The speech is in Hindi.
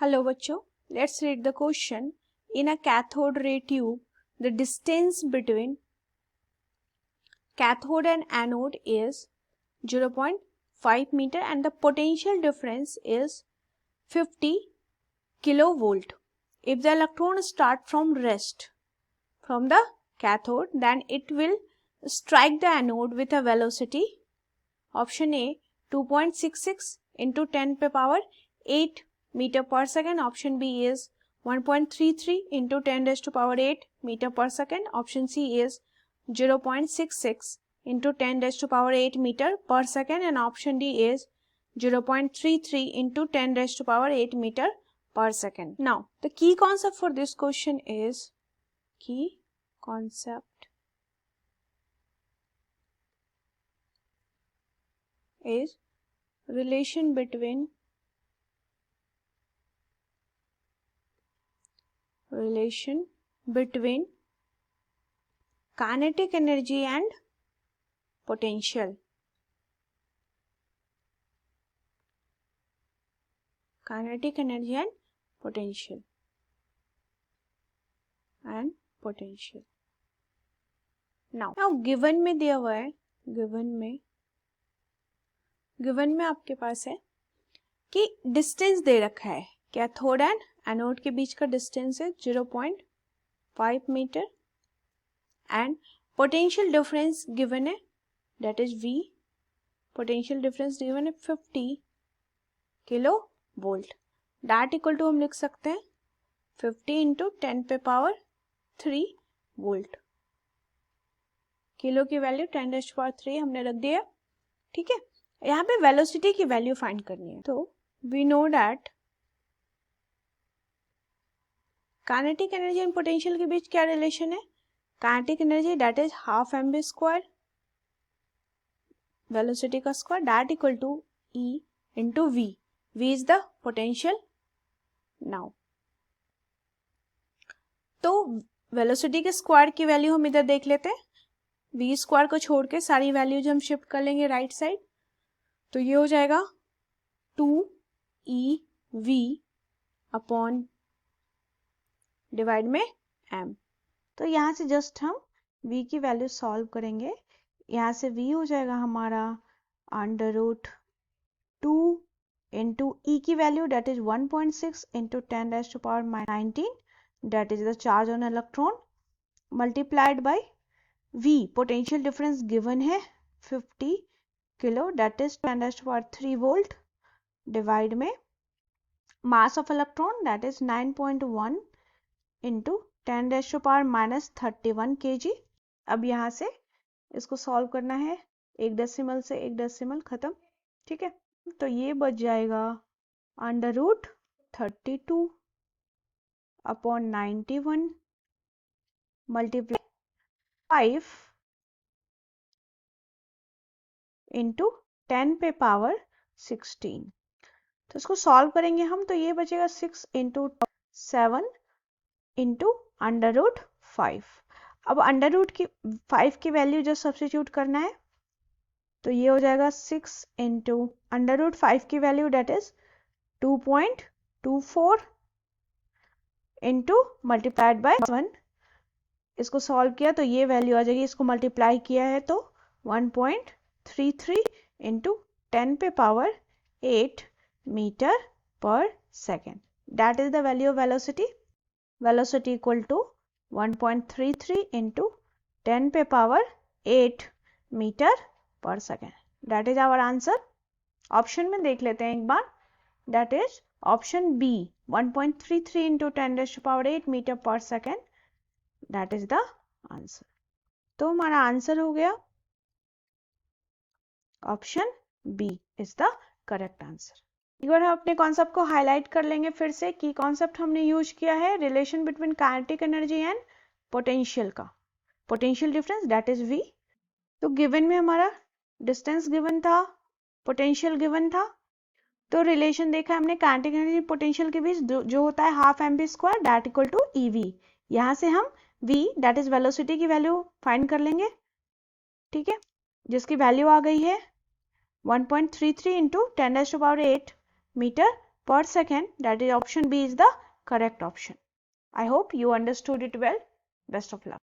Hello बच्चों, let's read the question. In a cathode ray tube, the distance between cathode and anode is 0.5 meter and the potential difference is 50 kilovolt. If the electron start from rest from the cathode, then it will strike the anode with a velocity. Option A 2.66 into 10 to the power 8 meter per second. Option B is 1.33 into 10 raised to power 8 meter per second. Option C is 0.66 into 10 raised to power 8 meter per second, and option D is 0.33 into 10 raised to power 8 meter per second. Now, the key concept for this question is relation between kinetic energy and potential. Kinetic energy and potential. Now given में दिया हुआ है, गिवन में आपके पास है कि डिस्टेंस दे रखा है, कैथोड एंड एनोड के बीच का डिस्टेंस है 0.5 metre and potential difference given है, that is V. Potential difference given है 50 kilo volt. That equal to हम लिख सकते हैं 50 इंटू 10 पे पावर 3 वोल्ट. किलो की वैल्यू 10 रेज़ टू पावर 3 हमने रख दिया. ठीक है, यहाँ पे वेलोसिटी की वैल्यू फाइंड करनी है. तो we know that kinetic energy and potential के बीच क्या रिलेशन है. Kinetic energy that is half mv square, velocity का square, that equal to E into V. V is the potential. Now तो वेलोसिटी के स्क्वायर की वैल्यू हम इधर देख लेते हैं. V स्क्वायर को छोड़ के सारी वैल्यूज हम शिफ्ट कर लेंगे राइट साइड. तो ये हो जाएगा 2EV अपॉन डिवाइड में m. तो यहाँ से जस्ट हम V की वैल्यू सॉल्व करेंगे. यहाँ से V हो जाएगा हमारा अंडर रूट 2 इंटू E की value that is 1.6 into 10 raise to power 19 that is the charge on electron multiplied by V. Potential difference given है 50 kilo that is 10 raise to power 3 volt divide में mass of electron that is 9.1 into 10 raise to power -31 kg. अब यहाँ से इसको सॉल्व करना है, एक डेसिमल से एक डेसिमल खत्म. ठीक है, तो ये बच जाएगा under root 32 upon 91 multiply 5 into 10 पे पावर 16. तो इसको सॉल्व करेंगे हम, तो ये बचेगा 6 इंटू 7 इंटू अंडर रूट 5. अब अंडर रूट की 5 की वैल्यू जो सब्स्टिट्यूट करना है, तो ये हो जाएगा 6 इंटू अंडर रूट 5 की value that is 2.24 into multiplied by 1. इसको सॉल्व किया तो ये वैल्यू आ जाएगी, इसको मल्टीप्लाई किया है तो 1.33 इंटू 10 पे पावर 8 मीटर पर second. That is the value of velocity. Velocity equal to 1.33 into 10 पे पावर 8 मीटर पर second. That is our answer. Option में देख लेते हैं एक बार, that is option B 1.33 into 10 raise to power 8 metre पर second. That is the answer. तो हमारा आंसर हो गया option B is the correct answer. एक बार हम अपने कॉन्सेप्ट को हाईलाइट कर लेंगे फिर से. की कॉन्सेप्ट हमने यूज किया है relation between kinetic energy and potential का. Potential difference that is V. तो गिवन में हमारा डिस्टेंस गिवन था, पोटेंशियल गिवन था, तो रिलेशन देखा हमने काइनेटिक एनर्जी पोटेंशियल के बीच जो होता है half mv square that equal to EV. यहाँ से हम V दैट इज वेलोसिटी की वैल्यू फाइंड कर लेंगे. ठीक है, जिसकी वैल्यू आ गई है 1.33 into 10 raise to power 8 metre per second, that is option B is the correct option. I hope you understood it well. Best of luck.